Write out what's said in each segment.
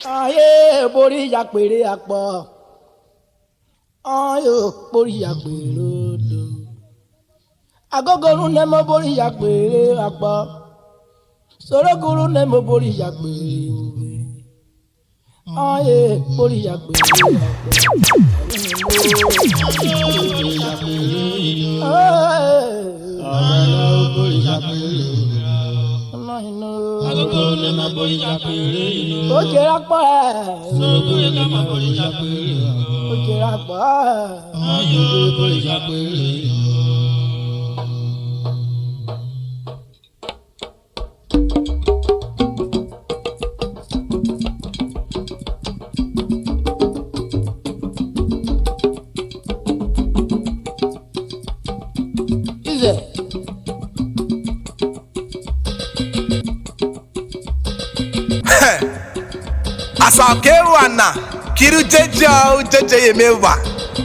Aye, bori yakpere akpo. Ayo, bori yakpere odo. Agogoro nemo bori yakpere akpo. Sorogoro nemo bori yakpere obe. Aye, bori yakpere Asakewana kiru jeje yemewa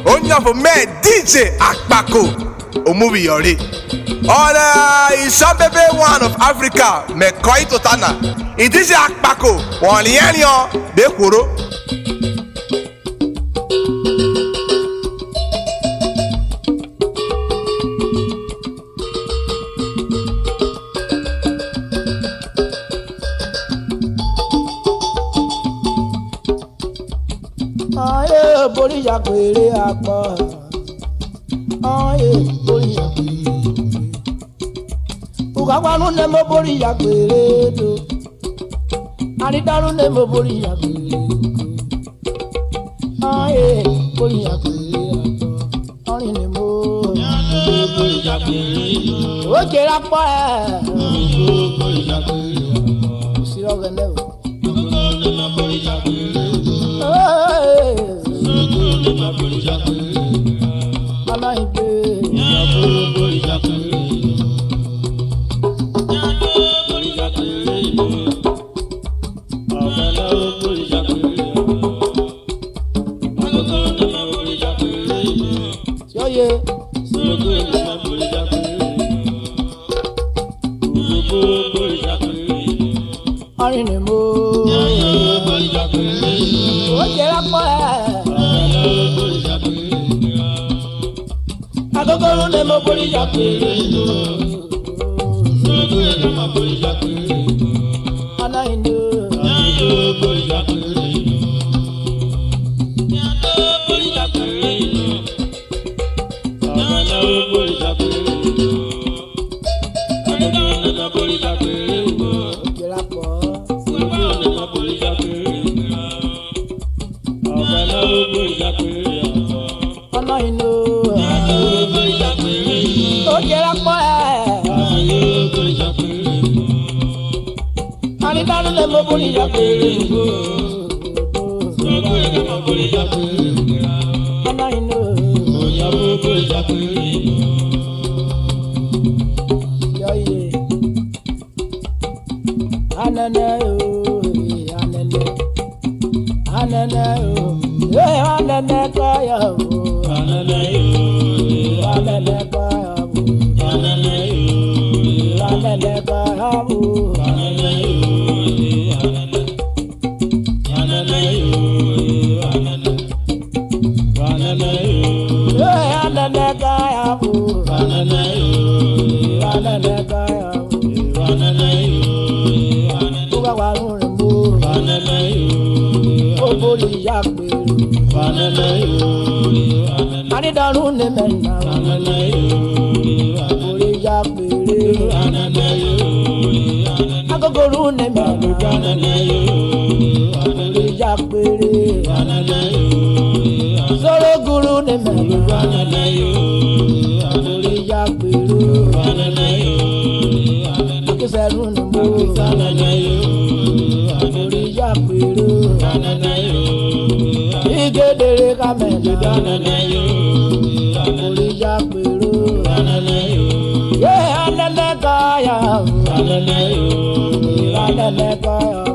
onyo me DJ Akpako omubi yori Ola Ishabebe one of Africa me koi totana DJ Akpako won yenyo be kworo Aye, bori yakpere akpo. Aye, bori yakpere. Ukakwanu nemo bori yakpere do. Aridaru nemo bori yakpere. Aye, bori yakpere akpo. Ari nemo bori yakpere. Oje akpo bori yakpere. Usiroge nevo. Bori yakpere. Agogoro nemo bori yakpere. Anaino bori yakpere. Bori yakpere. Bori yakpere. Agogoro bori yakpere. Jerapo. Bori yakpere. Bori yakpere. Anaino bori yakpere. Bori yakpere. Anaino bori yakpere. Yoye. Anana o, anana. Anana o, anana kaya o. Anana o, anana kaya o. Anana o, anana kaya o. Aridaru ne menna bori yakpere. Agogoro ne menna bori yakpere. Soroguru ne menna bori yakpere. Akiseru ne mo bori yakpere. Igedere kamena bori yakpere. Yeah, anana kaya, anana kaya,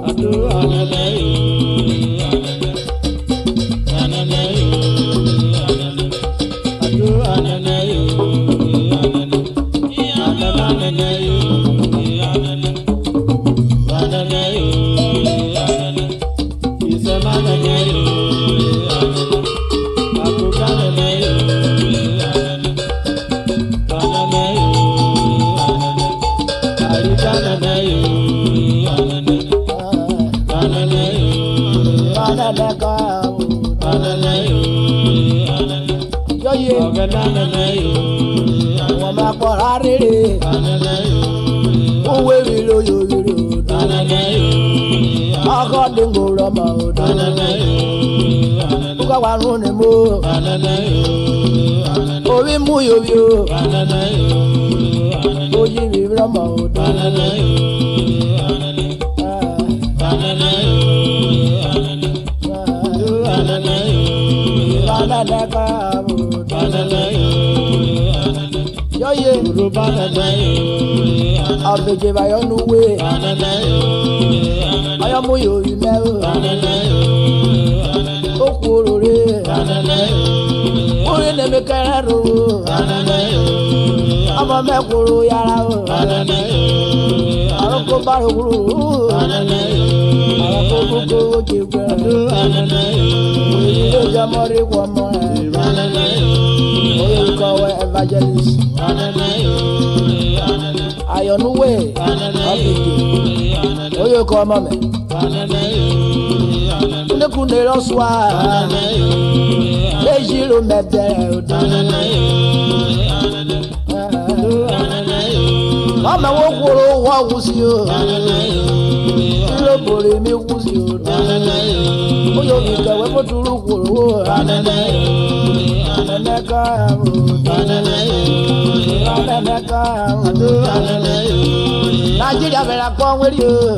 Nigeria vera con with you.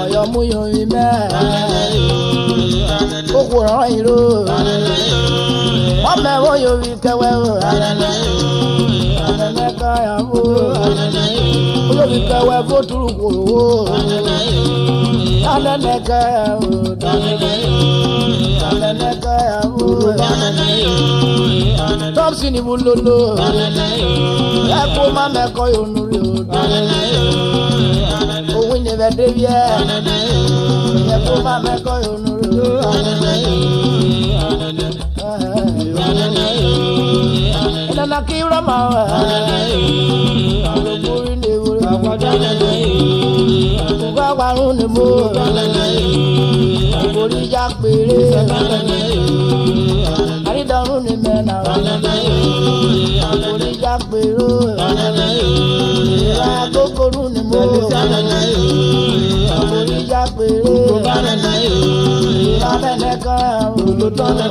Oyo muyo ime. Okoro iro. Ome woyo wikewe. Aneka ya mu. Oyo wikewe foturu kuro. Aneka ya mu. Aneka ya mu. Thompson ni bulolo. Eko mama ko yonuri o. Owo ni be de ye. Eko mama ko yonuri o. Nana ki rama. Olori ni wo. Wa wa run ni mo. Ori ja pere. Ari darun ni me na. Ori ja pere. Ra gogoru ni mo. Ori ja pere. Ra bene ka olotona.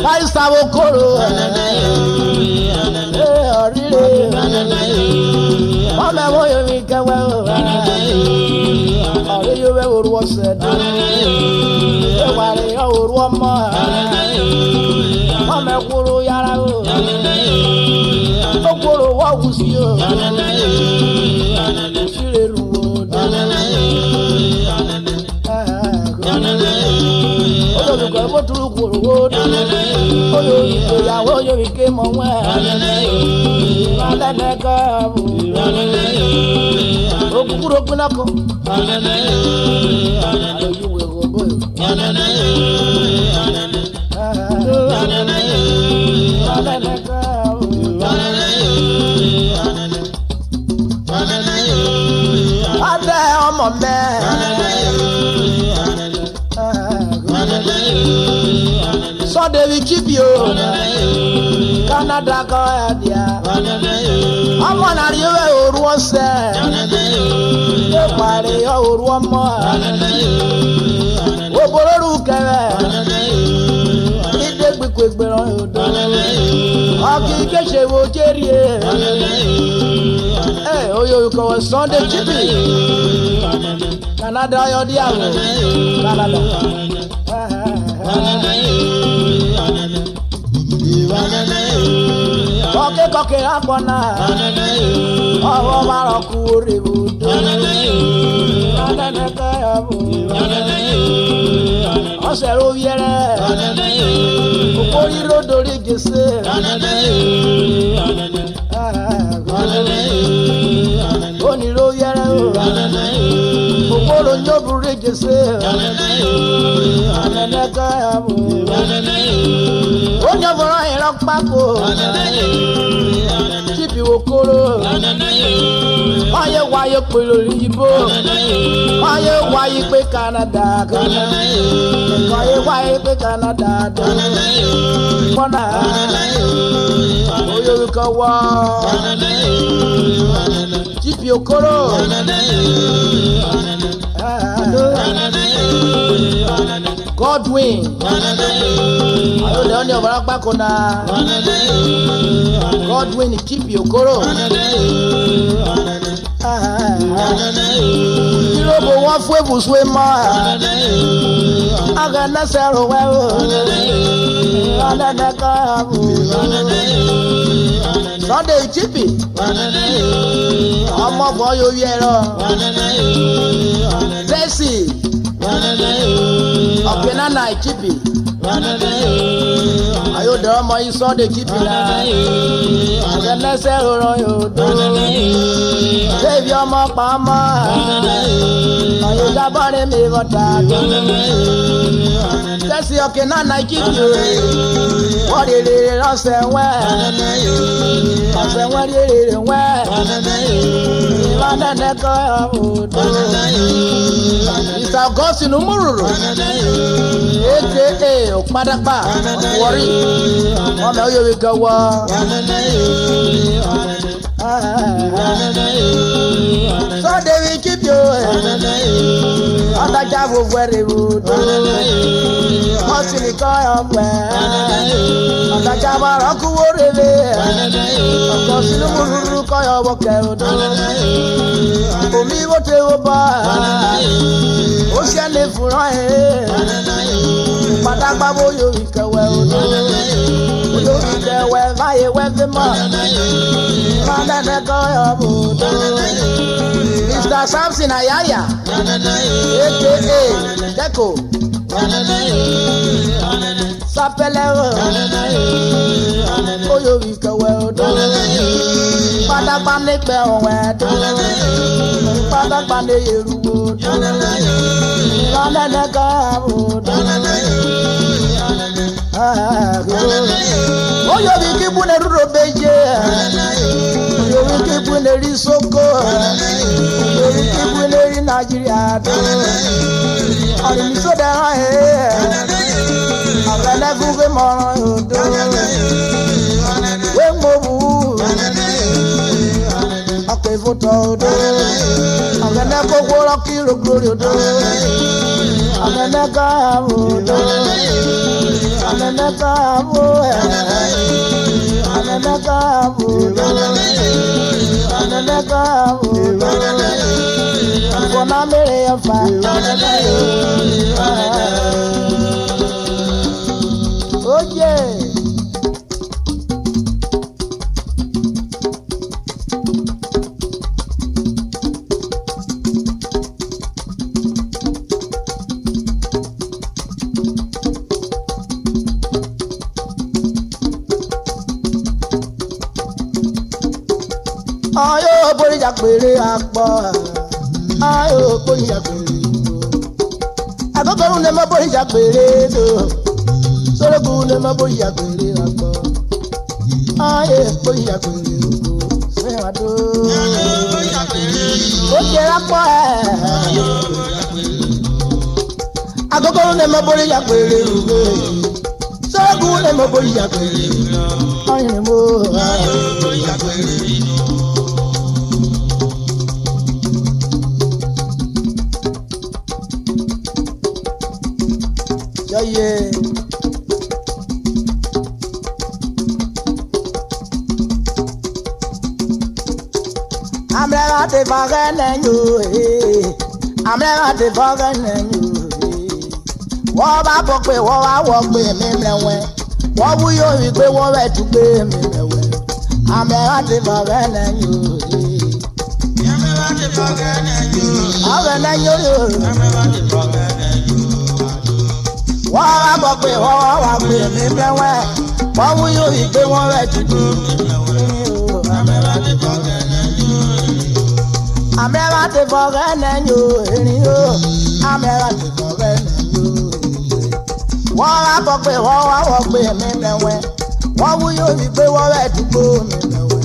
Kai sawo koro. Orire. Mama wo yo mi kewe o. Ore yo we oru ose do. E ware yo oru omo. Mama koro yara o. Okoro wa wusi o. Sire ruwo do. Odo ko mo turu koro wo do. Oyo ya wo yo mi ke mo wa. Alane ka bu. Okuro kunako. Ayo we go boy. Ade ọmọ mẹ. Sọdẹ wi kibi o. Canada kọ ẹdìá. Ọmọ nàrí ewé òru ọsẹ. Ìpàdé òru ọmọ. Òbòrò kẹrẹ. Ìdè gbègbè rán yòdò. Ọkì kéṣe wo jẹ́rì ẹ̀. Oyo kọ̀wé Sunday chibi. Canada yọ di àwọn. Canada. Kọ̀kẹ́ akọ̀nà. Ọwọ́ máa kú orí ibùdó. Ọ̀sẹ̀ ló yẹrẹ. Kòkó yíró dorí gèsè. Oníró yẹ. kere okoro nyobure jese ananeka abu onyoboro iro papo tibi okoro aye waye pelo libo aye waye pe Canada aye waye pe Canada mona oyo ka wa tibi okoro Godwin ayo de oni obara pako na Godwin tibi okoro URHOBO wa fue buswe ma aga na sero wewo ana na ka Sunday tibi ọmọ boyo yero Tracy ọ̀pẹ̀nà náà ìkíbi ayọ̀dọ̀ ọmọ yìí Sunday kíbi náà àgẹ́nẹ́sẹ̀ rọrọ yóò dúró bébí ọmọ pàmò ayọ̀dọ̀ abọ́rẹ́ mi rọ̀tà tẹ́sí ọ̀pẹ̀nà náà ìkíbi wọ́n rèrè lọ́sẹ̀ wẹ́ ọ̀sẹ̀ wẹ́ rèrè wẹ́ ìlànà kọ́ ọ̀dọ́ ìsàgọ́sì ní múrùrù aka òpadàpà wọ́rí ọmọ oyèwé gẹ̀wọ́ Sunday we keep you ọ̀dájà gbogbo ẹ̀rẹ̀ ròdò wọ́n sì ní kọ́ ọ̀pẹ́ ọ̀dájà bàrọ̀ kúwó rèlé ọ̀pọ̀ sínú múrùrù kọ́ ọ̀bọ̀ kẹrùdò omi bó te wó bá ó ṣe lè fúnra ẹ̀ padàgbà bó yóò ìkẹwẹ́ odò yóò ìkẹwẹ́ báyé wẹ́fẹ́ mọ́ lọ́dẹ̀dẹ̀ kọ́ ọ̀bọ̀ odò Mr. Samson Ayaya aka Deko sapẹlẹ o oyo ìkẹwẹ́ odò padàgbà nígbẹ ọwẹ odò padàgbà ní eruwo odò lọ́dẹ̀dẹ̀ kọ́ ọ̀bọ̀ odò oyo ìkíbu ní rúdò méje oyo ìkíbu ní rí sóko oyo ìkíbu ní rí Nàìjíríà dò ọ̀rìn sódà ẹ̀ ọ̀gẹ̀dẹ̀ fún pé mọ̀ràn odò wé mọ̀bù ọ̀pẹ̀ ìfòtò odò ọ̀gẹ̀dẹ̀ gbogbo lọ́kì rògbòrì odò ọ̀gẹ̀dẹ̀ káàmù odò ọ̀gẹ̀dẹ̀ káàmù ẹ̀ ọ̀gẹ̀dẹ̀ káàmù odò ọ̀gẹ̀dẹ̀ káàmù odò ìfọ̀nà mẹ́rẹ̀ ẹ̀fà oye. Ayo boríjà péré apọ̀ ayo boríjà péré agogoru ne ma boríjà péré do sorogu ne ma boríjà péré apọ̀ ayo boríjà péré se wa do o je apọ̀ agogoru ne ma boríjà péré sorogu ne ma boríjà péré ayo ne mo boríjà péré. Yeah. I'm never the forgotten you. I'm never the forgotten you. What about me? What I walk with me? What will you be? What I to be me? I'm never the forgotten you. I'm never the forgotten you. I'm never the forgotten you. Wọ́n wá bọ̀ pé wọ́n wá pè mí mẹ́wẹ́ wọ́n wú yóò yí pé wọ́n rẹ̀ jù dé. Amẹ́wà ti fọ̀rẹ́ nẹ́yìn o, erin o. Amẹ́wà ti fọ̀rẹ́ nẹ́yìn o. Wọ́n wá bọ̀ pé wọ́n wá wọ̀ pé mi mẹ́wẹ́. Wọ́n wú yóò rí pé wọ́n rẹ̀ dùgbò mi mẹ́wẹ́.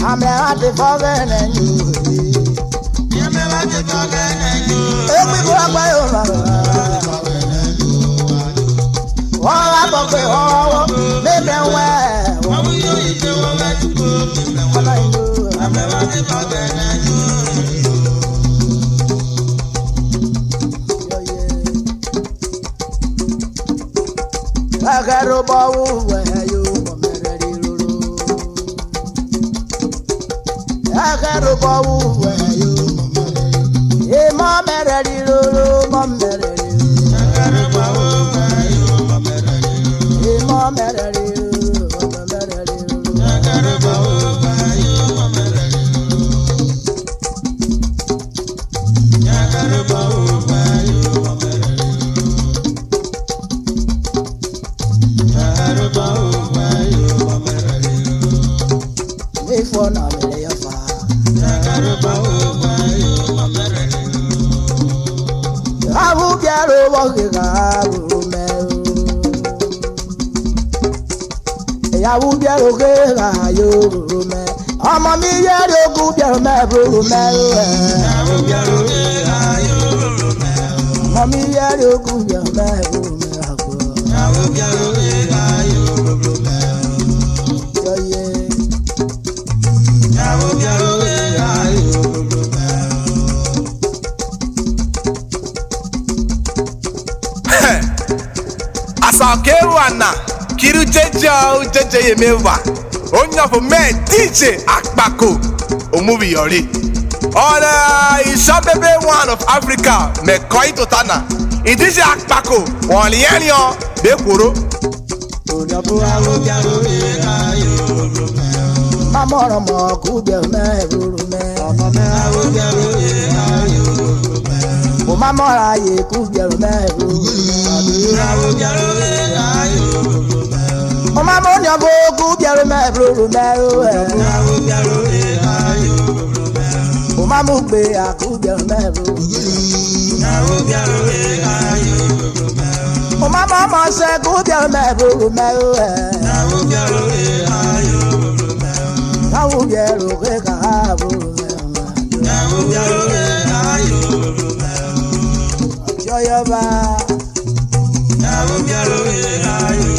Amẹ́wà ti fọ̀rẹ́ nẹ́yìn o. Amẹ́wà ti fọ̀rẹ́ nẹ́yìn o. Èmi kò wá gbá yóò rà rà. Wọ́n wá bọ̀ pé wọ́n wá wọ̀ mi mẹ́wẹ́. Wọ́n wú yóò rí pé wọ́n rẹ̀ dùgbò mi mẹ́wẹ́. Amẹ́wà ti fọ̀rẹ́ nẹ́yìn o. Agaro bawu wayo mamerari lulu. Agaro bawu wayo mamerari. E mamerari lulu mamerari. Agaro bawu wayo mamerari. E mamerari lulu mamerari. Agaro bawu wayo mamerari. Agaro bawu wayo mamerari. For na me fa abu biaro wo ga ru me ya bu biaro ge ga yo ru me ọmọ mi ye ri ogun biaro me ru me abu biaro ge ga yo ru me ọmọ mi ye ri ogun biaro me ru me abu biaro ge ga yo ru me yo ye Asakewana kiru jeje yemewa onya for me DJ Akpako Omubiyori on Ishabebe one of Africa Mekoi Totana DJ Akpako won yenyo bekuro Mamoro mo kubia me ruru me o mamora ye kubia me ruru o mamonya bo kubia me ruru me o mamugbe akubia me ruru o mama mo se kubia me ruru me Awu biaro ke ka abu Awu biaro ke ayo Joyoba Awu biaro ke ayo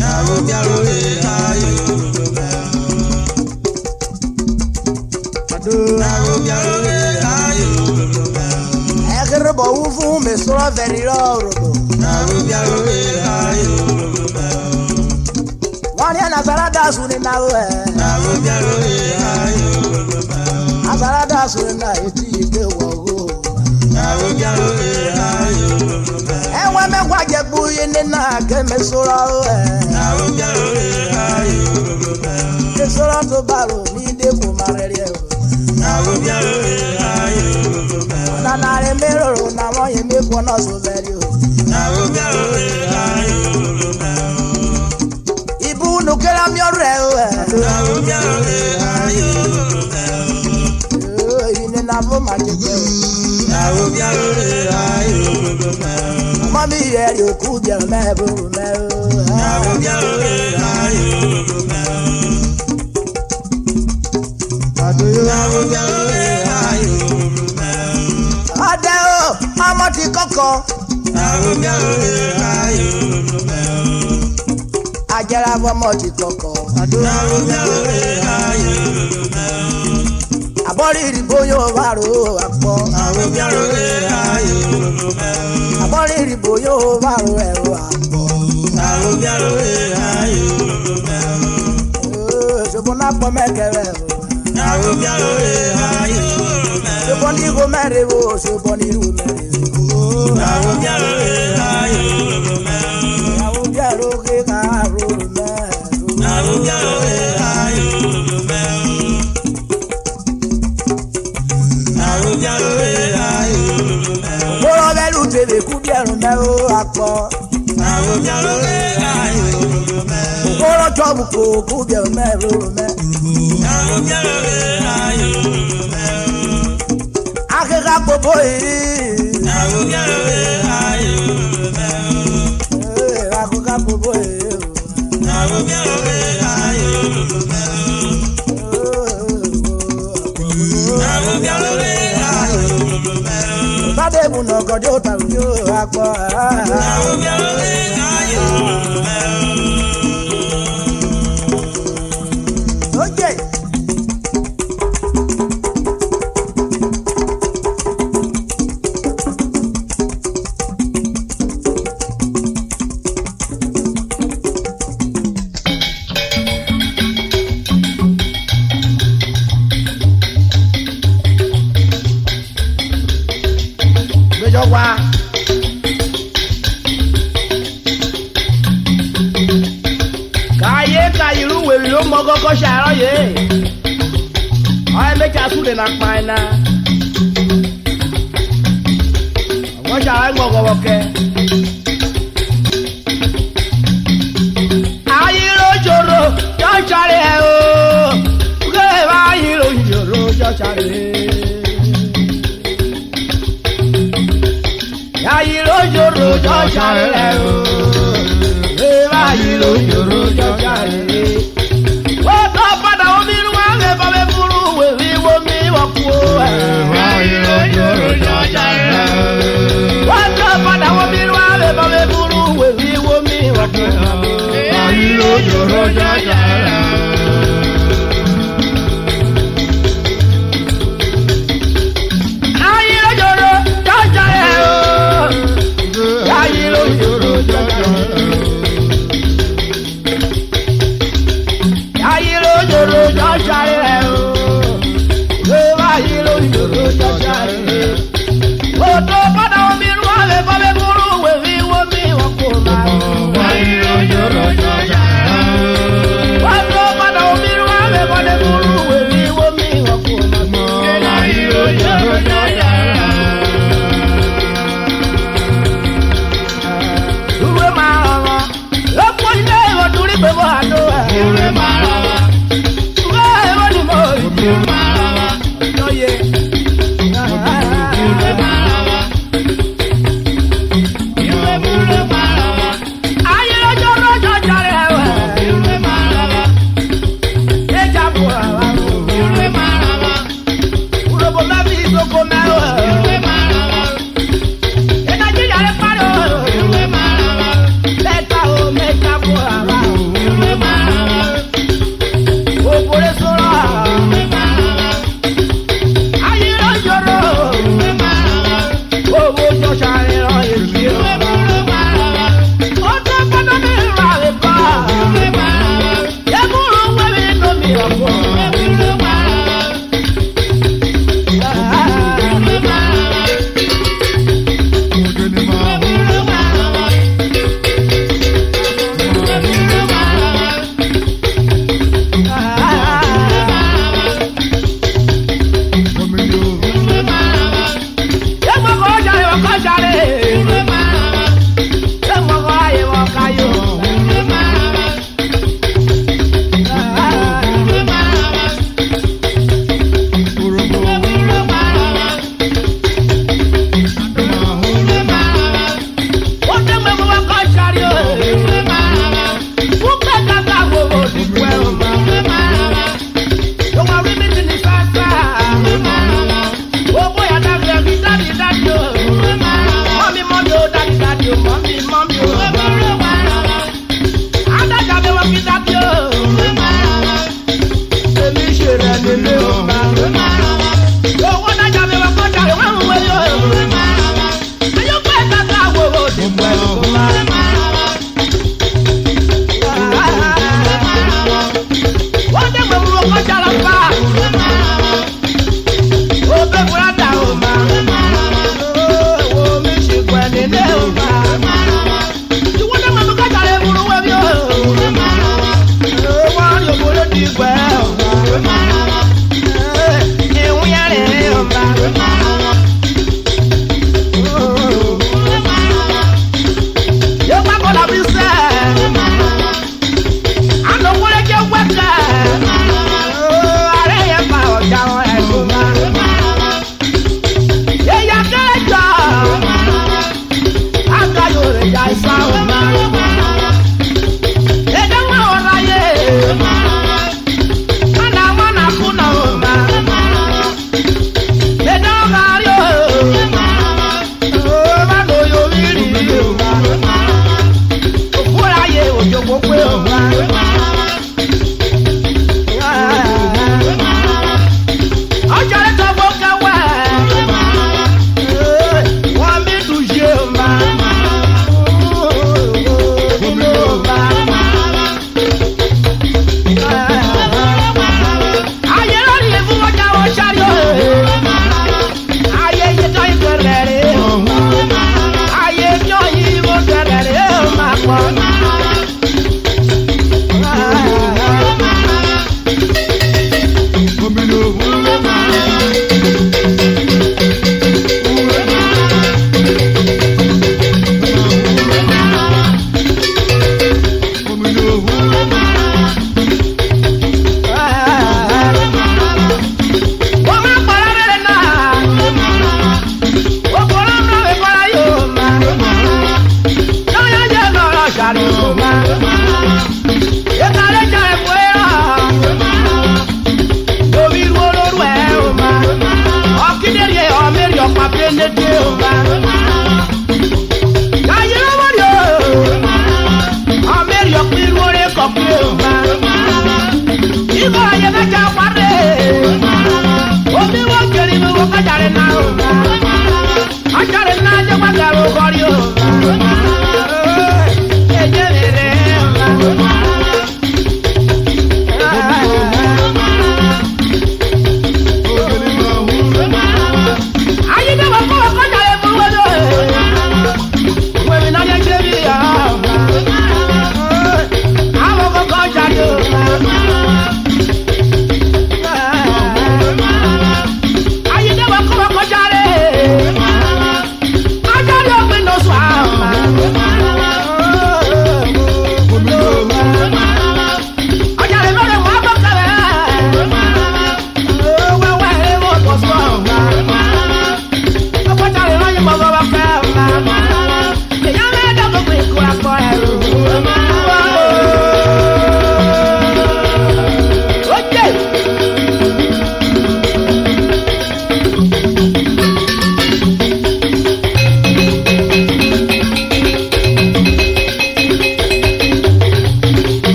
Awu biaro ke ayo Adu awu biaro ke ayo Ekere bo ufu me sura very low Awu biaro ke ayo Azarada suni na we biaro ayo Azarada suni na eti ide wo biaro ayo Enwe me kwa je buye ni na ke me sura biaro ayo Ke sura to baro ni de ko marere biaro ayo Na na re mero na mo ye me ko na so beri biaro ayo no que la mi oreo ine na vo ma je mami ye yo ku je me bu me adeo amati koko Ajara bomo ti koko Abori riboyo waro apo Abori riboyo waro ero apo Sobona po mekere Soboni go merewo soboni ru merewo Oro jobu ko ku je me ro me Akeka popo Akuka popo Bade muno gojo tawo akpo Okay. Wa kaye kayiru we lo mo koko ṣàròyé ọyẹ méjì asúlẹ̀ náà pa iná wọ́n ṣàròyé gbọ̀ngọ̀wọ̀kẹ́ ayíròjòrò jọ́ṣàrẹ̀ ẹ̀ o kúkẹ́ ayíròjòrò jọ́ṣàrẹ̀. Ayíròjòrò jọ́ṣàrẹ̀ o, ayíròjòrò jọ́ṣàrẹ̀. Ó tọ́ padà omi inú wa lè bọ́ mi fúru wèwí wo mi wọ́n kú o. Ayíròjòrò jọ́ṣàrẹ̀. Ó tọ́ padà omi inú wa lè bọ́ mi fúru wèwí wo mi wọ́n kú o. Ayíròjòrò jọ́ṣàrẹ̀.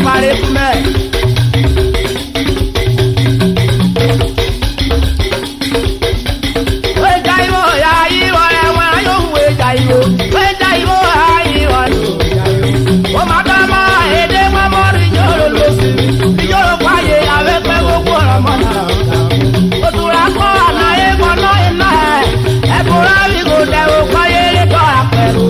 parí fún mẹ́. Wéjà ìwọ ya ìwọ ẹ̀wọ̀n yóò wéjà ìwọ. Wéjà ìwọ ya ìwọ wéjà ìwọ. Ó máa dá mọ́ èdè mọ́mọ́ rí yóò lọ sí i. Ìjọ́rò fàyè àwẹ̀pẹ́ gbogbo ọ̀rọ̀ mọ́ náà. Ó tún ra kọ́ àlàyé kan náà iná ẹ̀. Ẹ̀kọ́ rárí kò dẹ̀ ó kọ́yé lé tọ́ àpẹ̀rù.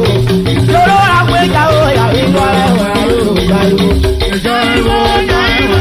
Lóró ra wéjà ó yà ìwọ ẹ̀wọ̀n wéjà ìwọ. Ìjọ ìwọ ya ìwọ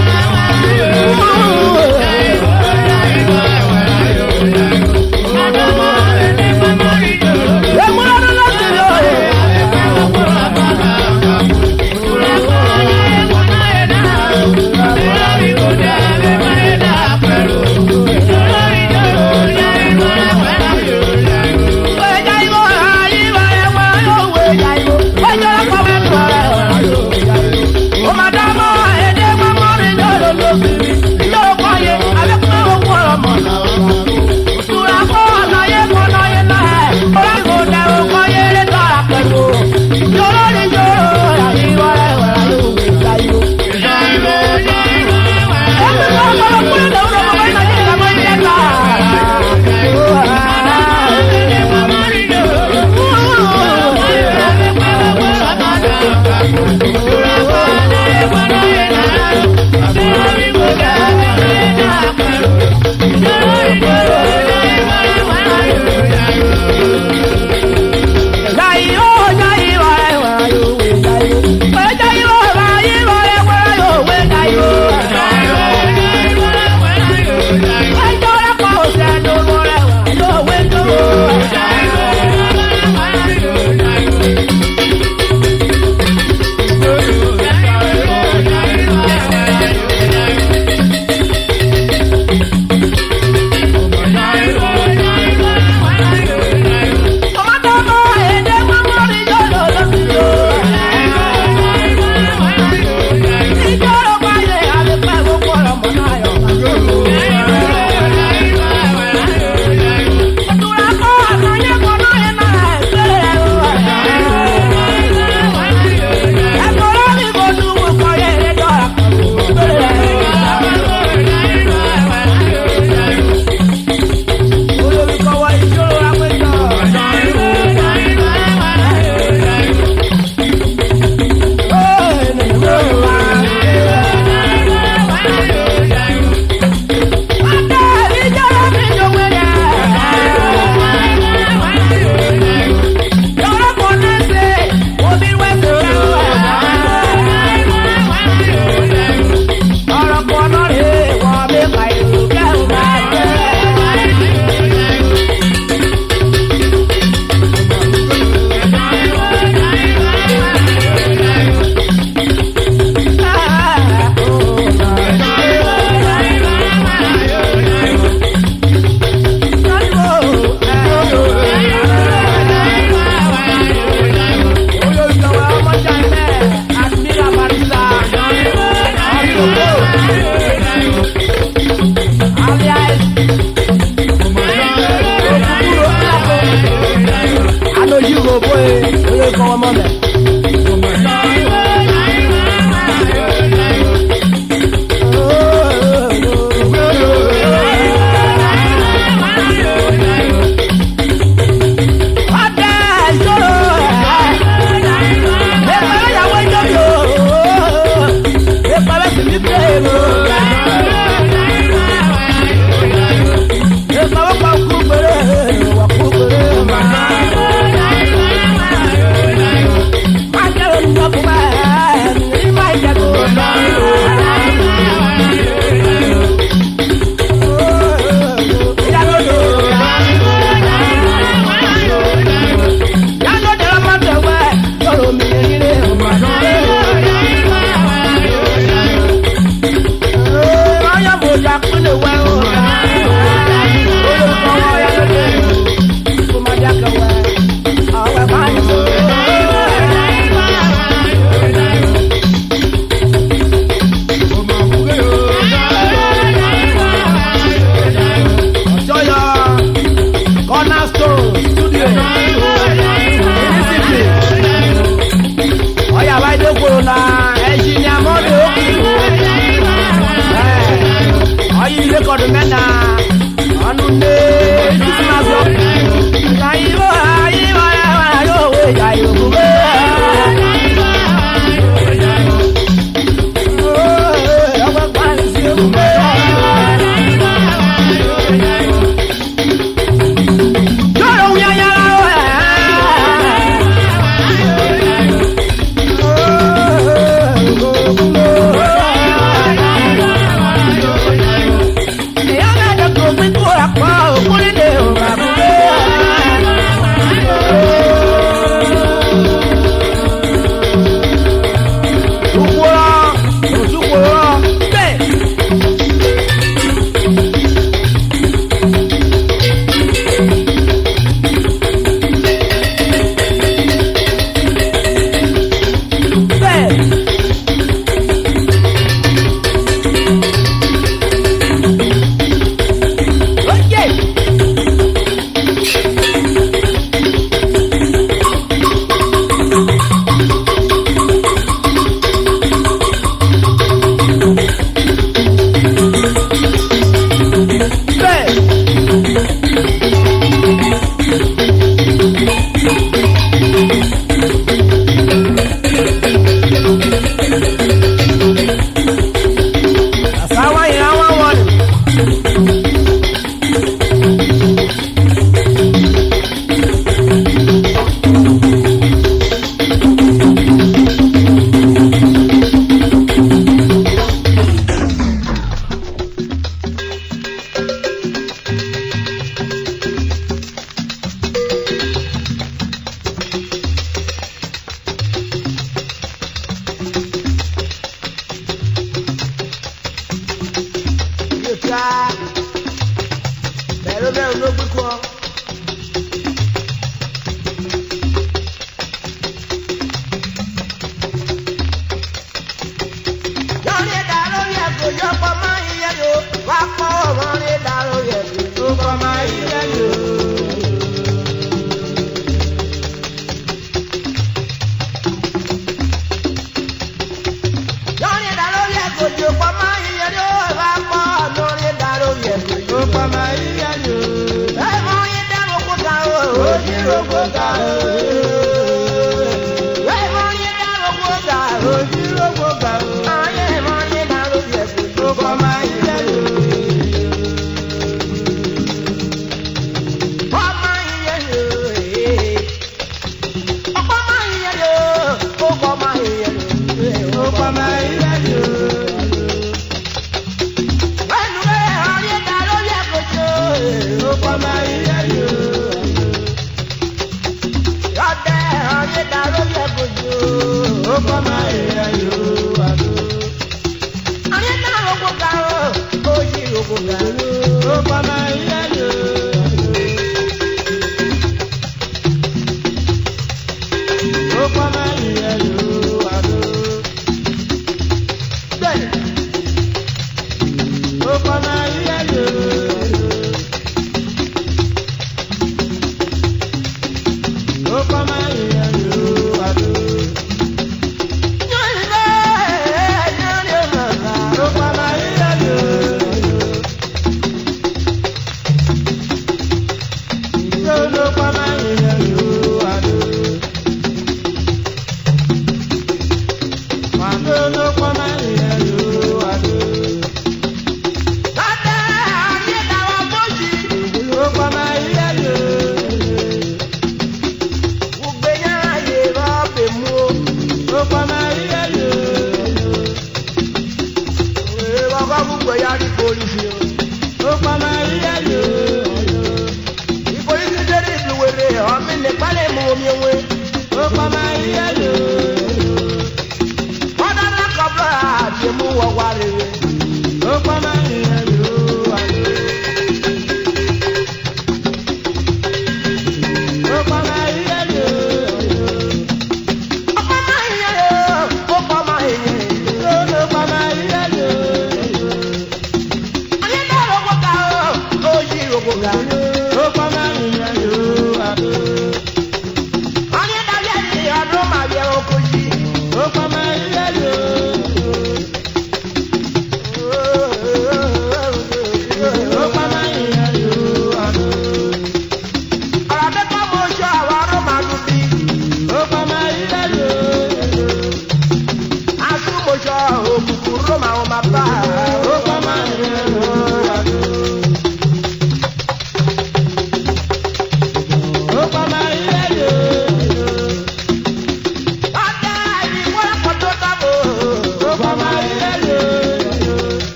Hey!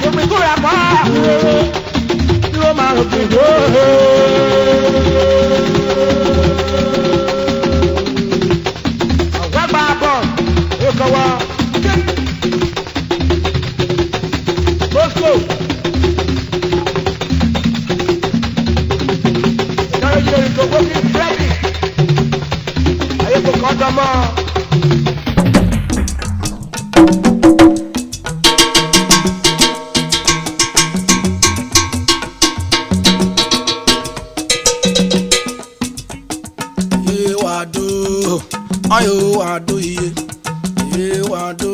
Omi kúra pa tí ó máa rò pèjọ́. Ọ̀gbẹ́ gba bọ̀ ó kọ́wọ́. Bosco. Ìdájọ́ yìí lè tó gbógi bírèkì. Ayé kò kọ́ dánmọ́. Ayo wado iye, wado,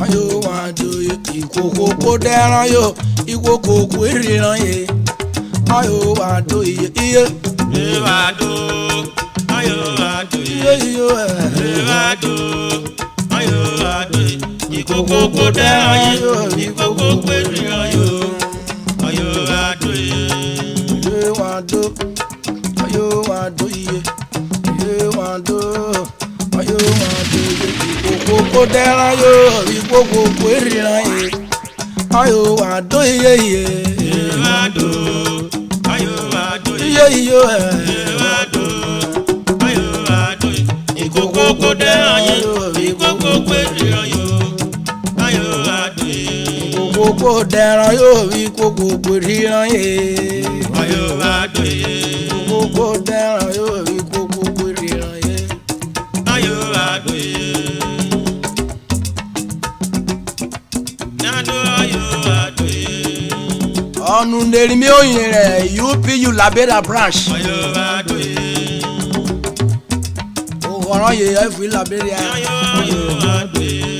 ayo wado iye. Ìkòkò kò dẹran yo, ìkòkò kò ríran ye. Ayo wado iye, wado, ayo wado iye. Wado, ayo wado iye. Ìkòkò kò dẹran yo, ìkòkò kò ríran yo. Ayo wado iye. Wado, ayo wado iye. Wado, ayo wado iye. Ìkòkò kò dẹran yo, ìkòkò kò ríran ye. Ayo wado iye. Wado, ayo wado Iye. Wado, ayo wado iye. Ìkòkò kò dẹran yo, ìkòkò kò ríran yo. Ayo wado iye. Ìkòkò kò dẹran yo, ìkòkò kò ríran ye. Ayo wado iye. Ìkòkò kò dẹran yo, ìkòkò kò ríran ye. Ayo wado iye. Nado ayo wado iye. Ọ̀nù nèrè mi ò yin rẹ̀ UPU Labera branch. Ayo wado iye. Ọ̀rọ̀ yẹ ẹ̀fù Labera. Ayo wado iye.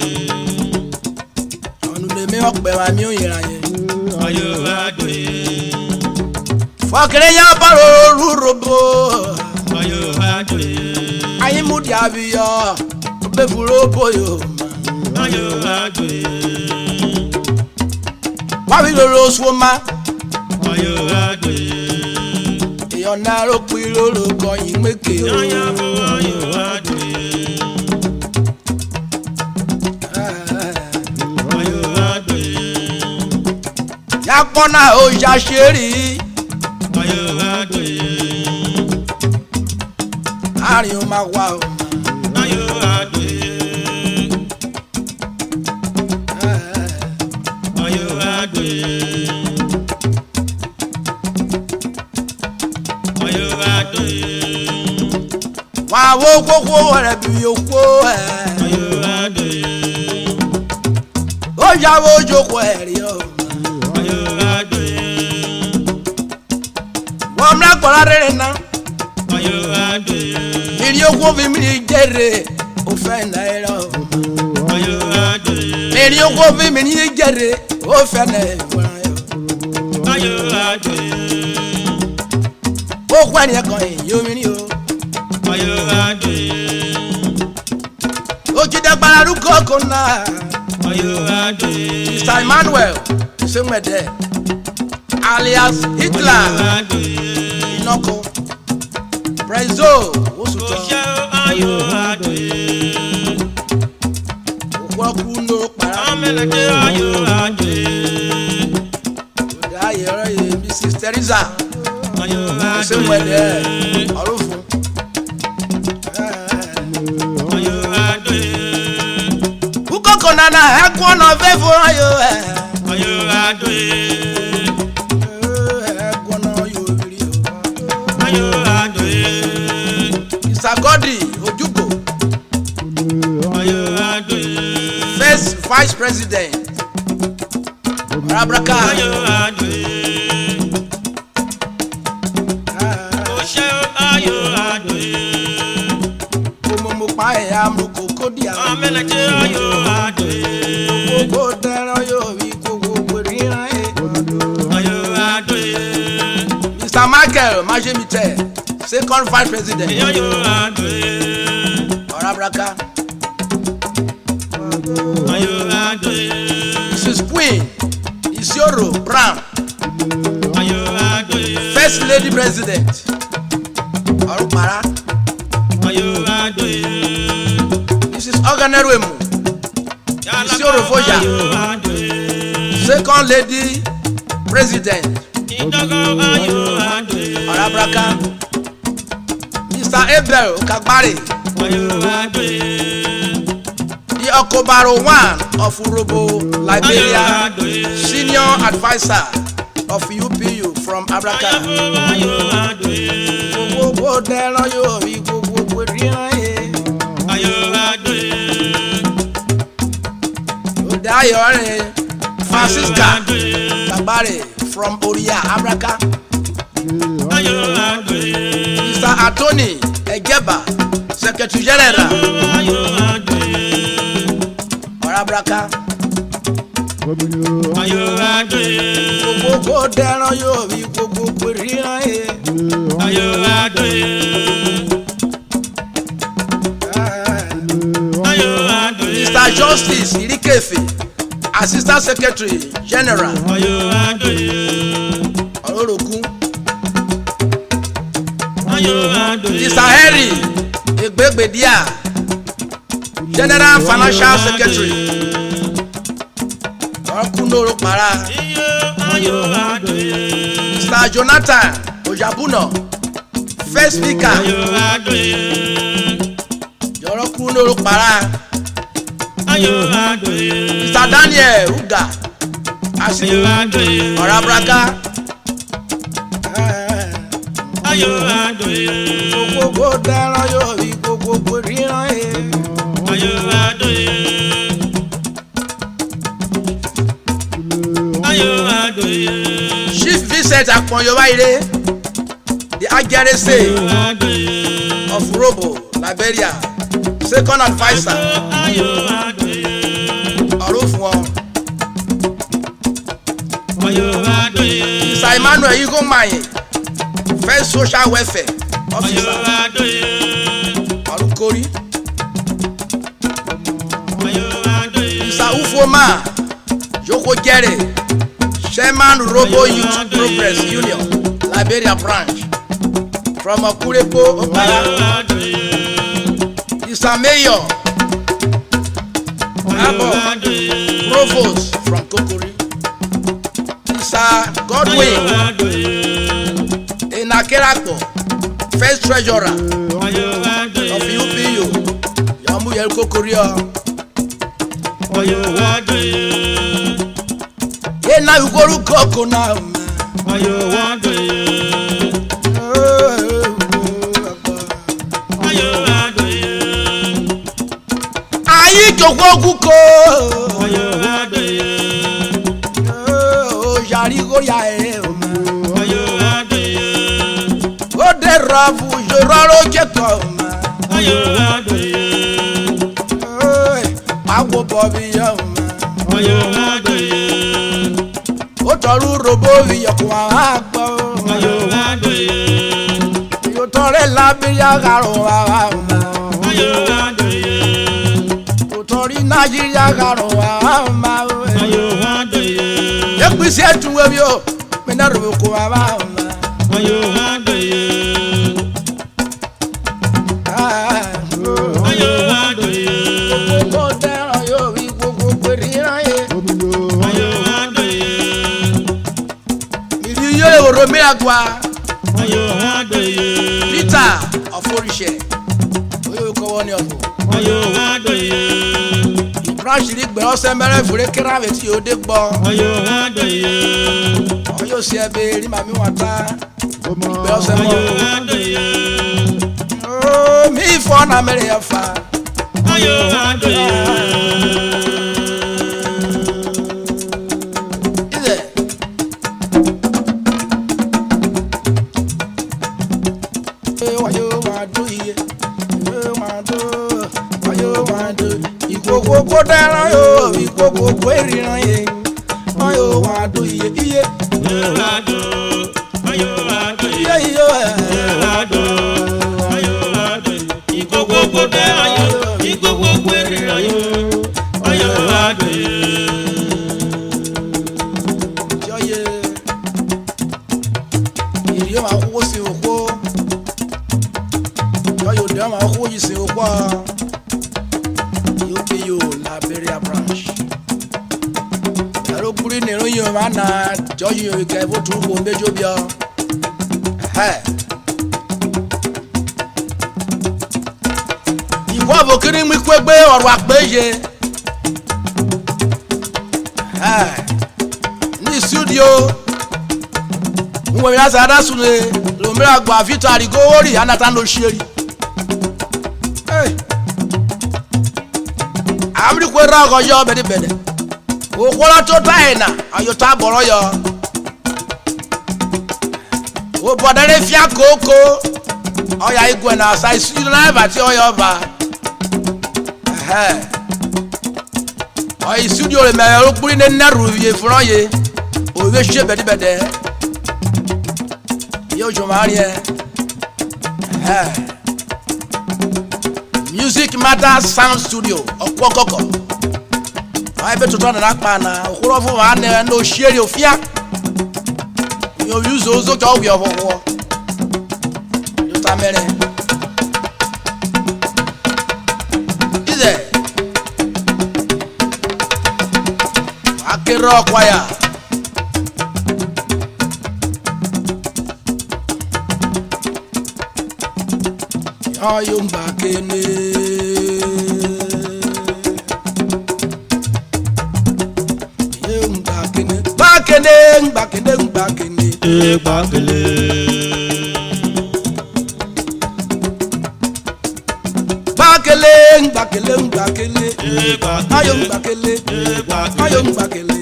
Ọ̀nù nèrè mi ọ̀pẹ̀ wa mi ò yin ra yẹn. Ayo wado iye. Fọkìrì yẹn bọ̀rọ̀ URHOBO. Ayo wado iye. Ayé mú di abiyọ̀ ọbẹ̀ fúru bóyò. Ayo wado iye. Wáwí lóró sọ́mà. Ayo wado iye. Èèyàn náà ló pin lóró kọyìn mékè o. Ayo wado iye. Ayo wado iye. Yàpọ̀nà ó yà ṣeré. Ayo wado iye. Àárín ó máa wà o. Ayo wado iye. Ayo wado iye. Ayo wado iye. Wà á wo kókó rẹ̀ bí okó ẹ̀. Ayo wado iye. Ó yàwó jókòó ẹ̀rí o. Ayo wado iye. Wọ́n mú lágbára rere náà. Ayo wado iye. Ìrì okó fi mí jèrè ó fẹ́ náírà o. Ayo wado iye. Ìrì okó fi mí jèrè ó fẹ́ náírà o. Ayo wado iye. Ó kọ́ ẹnìyẹn kan èyí omi ní o. Ayo wado iye. Ó jí dẹ́gbàrá rúkọ́ kó náà. Ayo wado iye. Mr. Emmanuel Ìṣèmẹ̀dẹ̀ alias Hitler Wado iye. Inoko Prezo Osutọ Oṣé ayo wado iye. Òkúọkú ló para. Amẹ́lẹ́dẹ́ ayo wado iye. Ọ̀dà ayẹ̀rọ yìí Mrs. Teresa Ayo wado Ìṣèmẹ̀dẹ̀ iye. Ọ̀rùnfún. Ayo wado iye. Ukoko nana ẹ̀kú ọ̀nà fẹ́ fún ayò ẹ̀. Ayo wado iye. Ẹ̀kú ọ̀nà yóò rí o. Ayo wado iye. Ìsàgọ́dì Ojúbò Ayo wado iye. First Vice President Arabraka. Ayo wado iye. Oṣé ayo wado iye. Mo pa ẹ̀yà amúkò kódì àwọn. Amẹ́lẹ́dẹ́ ayo wado iye. Kókó dẹ́rán yóò rí kókó ríran ẹ̀. Ayo wado iye. Mr. Michael Majemite Second Vice President Ayo wado iye. Arabraka. Ayo wado iye. Mrs. Queen Isioro Brown Ayo wado iye. First Lady President Ọ̀rùpàrà. Ayo wado iye. Mrs. Oganeruemu Isioro Foja Ayo wado iye. second lady president Arabraka, Mr. Abel Kagbari, the Okobaro one of URHOBO Liberia, senior advisor of UPU from Abraka. Francisca Kagbari from Oria Abraka. Mr. Attorney Ejeba, Secretary General Abraka. Mr. Justice Irikefe, Assistant Secretary General Olorogun. Mr. Henry Egbegbedia, General Financial Secretary Kunoro Para. Mr. Jonathan Ojabuno, First Speaker Kunoro Para. Mr. Daniel Uga, Assistant Arabraka. Chief Vincent Akponyowaire, the Agerese of URHOBO Liberia, second advisor Orofwo. Mr. Emmanuel Igomaye, first social welfare officer Arukori. Mr. Ufoma Joko Jere, Chairman URHOBO Youth Progress Union Liberia branch from Akurepo Opara. Mr. Mayor Abo Provost from Kokori. Mr. Godwin Enakerako, first treasurer of UPU Yamuyel Kokorio. Ena ugoru koko na ayi joko guko yari go ya o de rafu je raro keto awo bobi yo o toru URHOBO yoko agbo yo tore Liberia garo Nigeria garo ama ekwisi etuwe bio mena ruko ama Peter Oforishe oyo ko woni ofo branch ligbe ose mere fure kira be ti o de gbo oyo se ebe ri mami wata ligbe ose mo mi fo na mere yafa Ikoko dara yo, ikoko kweriran ye. Ayo wa do iye iye. Ayo wa do. Iye iye. Ayo wa do. Ikoko dara yo, ikoko kweriran ye. Ayo wa do. Joye. Iriyo ma ko si oko. Joyo de ma ko yi si oko. Liberia branch. Olókùnrin nìrú yìí máa na jọ́yìn òkè fótó kò méjì bí ọ. Ìwọ àbòkiri mú ikú ẹgbẹ́ ọ̀rọ̀ àpéye. Ní studio, mo yà sàdá sùnè lòmíràn àgbà àfitọ́ àrígó orí anata ló ṣe rí. Àmì kò rà ọkọ̀ yọ bẹ̀dẹ̀bẹ̀dẹ̀. Òkúra tó táyìnà ayọ̀tá bọ̀rọ̀ yọ. Òbọ̀dẹ̀rẹ̀ fíà kókó ọ̀yà igun ẹ̀nà àṣà ìṣúná náà bàtí ọ̀yà ọba. Ọ̀yà ìṣúdíò rẹ̀ mẹ́rin olókùnrin ní nẹ́rù yẹ fúnra yẹ. Òwe ṣe bẹ̀dẹ̀bẹ̀dẹ̀. Yóò jọ máa rí ẹ. Music Matter Sound Studio ọ̀pọ̀ kọ̀kọ̀. Àwọn ẹbí tuntun nana pa na òkúrọ̀ fún wa ní òṣèré òfíà. Yóò yú zozo jọ wí ọ̀fọ̀fọ̀. Yóò ta mẹ́rin. Ìzẹ̀. Akérò ọ̀kwáyà. Yóò ń bá kéne. Bakene, bakene, bakene. Bakele. Bakele, bakele, bakele. Ayom bakele. Ayom bakele.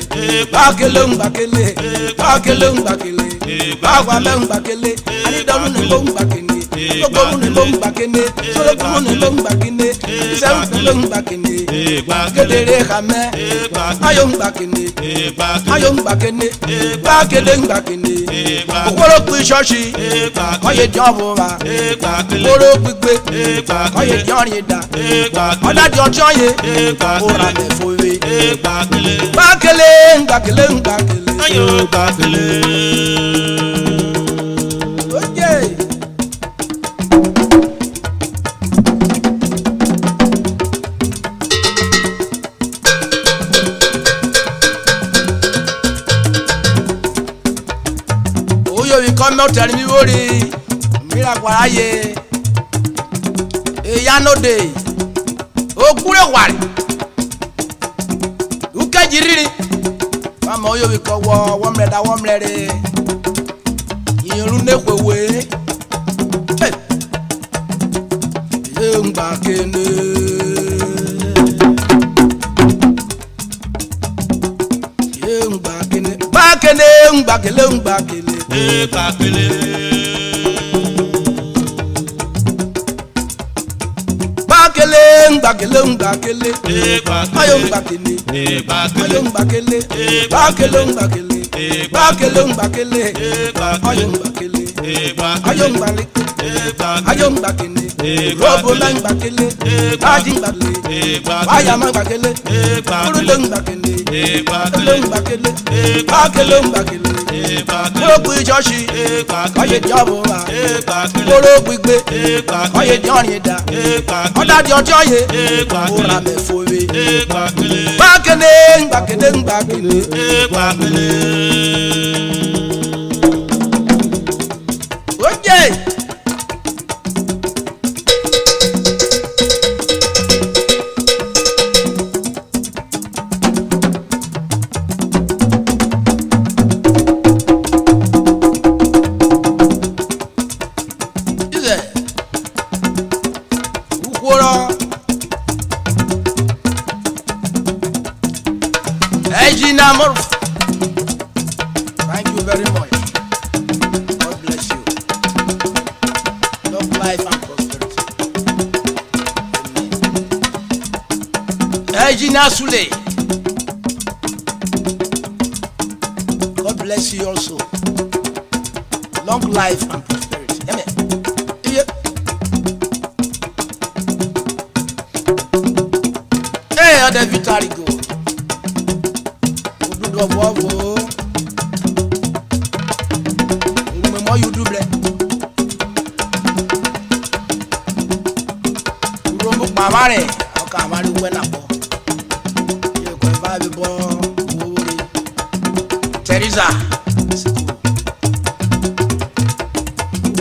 Bakele, bakele. Bakele, bakele. Bagwame bakele. Anidamu ne bom bakene. Ogomu ne bom bakene. Solokumu ne bom bakene. Isewu ne bom bakene. Kedere kame. Ayom bakene. Ayom bakene. Bakele, bakene. Okoro ku ṣọ́ọ̀ṣì. Kọ́yé di ọ̀bùn wa. Okoro gbígbé. Kọ́yé di ọ̀rìn da. Ọ̀dàdì ọjọ́ yẹ. Ora mẹ́ fòwe. Bakele, bakele, bakele. Ayo bakele. Okay. Mẹ́tẹ̀rin mi wóri mìíràn àgbàrá yẹ ìyánóde òkúrẹ́ wàrí ùkẹ́jì rírì fáwọn oyèwì kan wọ wọ́mìlẹ́dá wọ́mìlẹ́rẹ́ ìrún nẹ́wẹ̀wẹ̀ yé ń gbà kéne. Bakele, bakele, bakele. Bakele. Bakele, bakele, bakele. Ayom bakele. Ayom bakele. Bakele, bakele. Bakele, bakele. Ayom bakele. Ayom bakele. Ayom bakele. Robo lang bakele. Ajin bakele. Ayama bakele. Kuruleng bakele. Bakele, bakele. Bakele, bakele. Kórópù ìjọ́sí. Kọ́yé di ọ̀bùn wa. Kórópù ìgbé. Kọ́yé di ọ̀rìn da. Ọ̀dàdì ọjọ́ yẹ. Kóra mẹ́ fòwe. Bakele, bakele, bakele. Oye. Thank you very much. God bless you. Long life and prosperity. Amen. Ejina Sule. God bless you also. Long life and prosperity. Amen. Yeah. Hey, other Vitali go. Odudovovo. Umemo you do black. Uromo pamare. Oka amari wena bo. Ye ko ba bi bo. Teresa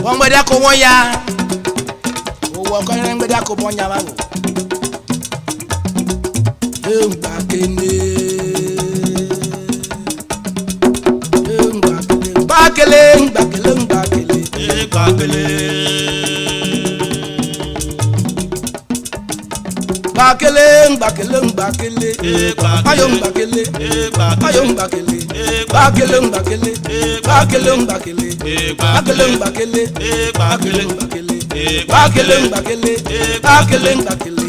wọ́n gbẹ́dẹ́ kó wọ́n ya owó ọkọ yẹn gbẹ́dẹ́ kó wọ́n ya wá wò ẹ̀ǹgbà kéne gbàkélé gbàkélé gbàkélé gbàkélé. Bakele, bakele, bakele, ayo bakele, ayo bakele, bakele, bakele, bakele, bakele, bakele, bakele, bakele, bakele, bakele, bakele, bakele, bakele,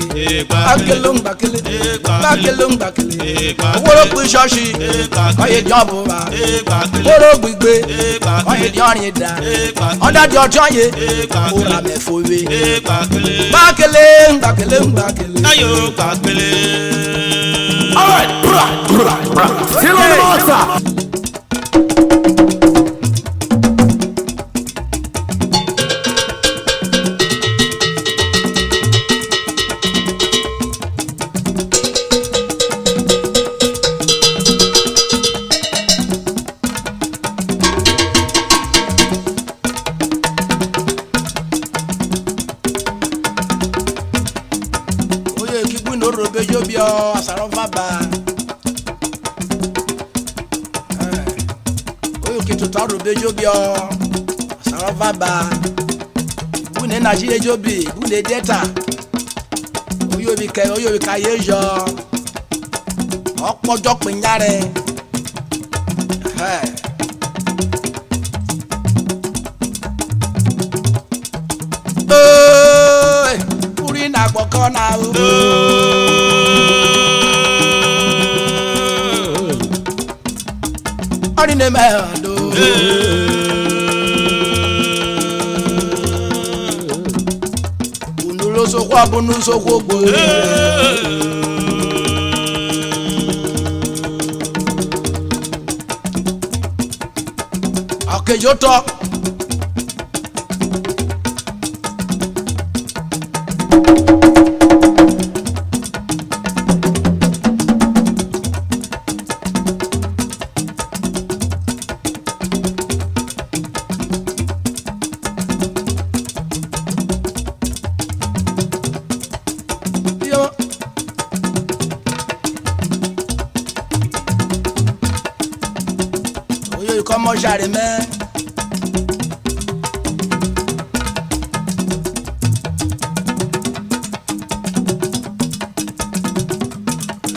bakele, bakele, bakele, bakele. Woro gbe ṣọ́ọ̀ṣì, ọyẹ di ọbùra, woro gbigbe, ọyẹ di ọrin da, ọdadi ọjọ́ ye, ora mẹfọwe. Bakele, bakele, bakele. Ayo gbàgbélé. All right, bra. Still on the water. Baba bune na jire jobi bune data oyobi ka yejo opojo pinyare uri na gboko na o ori ne me do sokwo abunu sokwo gbo akejo to comment j'allais mais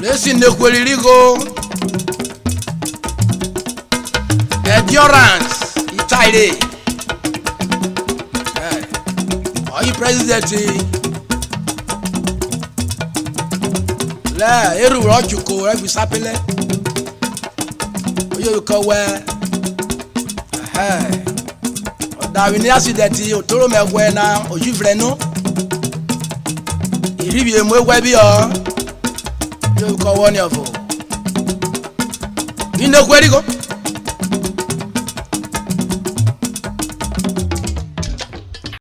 lesi nekwelirigo endurance itaire oyi president la eru rojuko ebi sapele oyo ko we ọ̀dàwìn ní àṣìdẹ̀tì òtóró mẹ́wẹ́ na òjúfrẹ́ nú ìrírí èmú ewẹ́ bí ọ yóò kọ́ wọ́n ní ọ̀fọ̀ nínú ekú eríko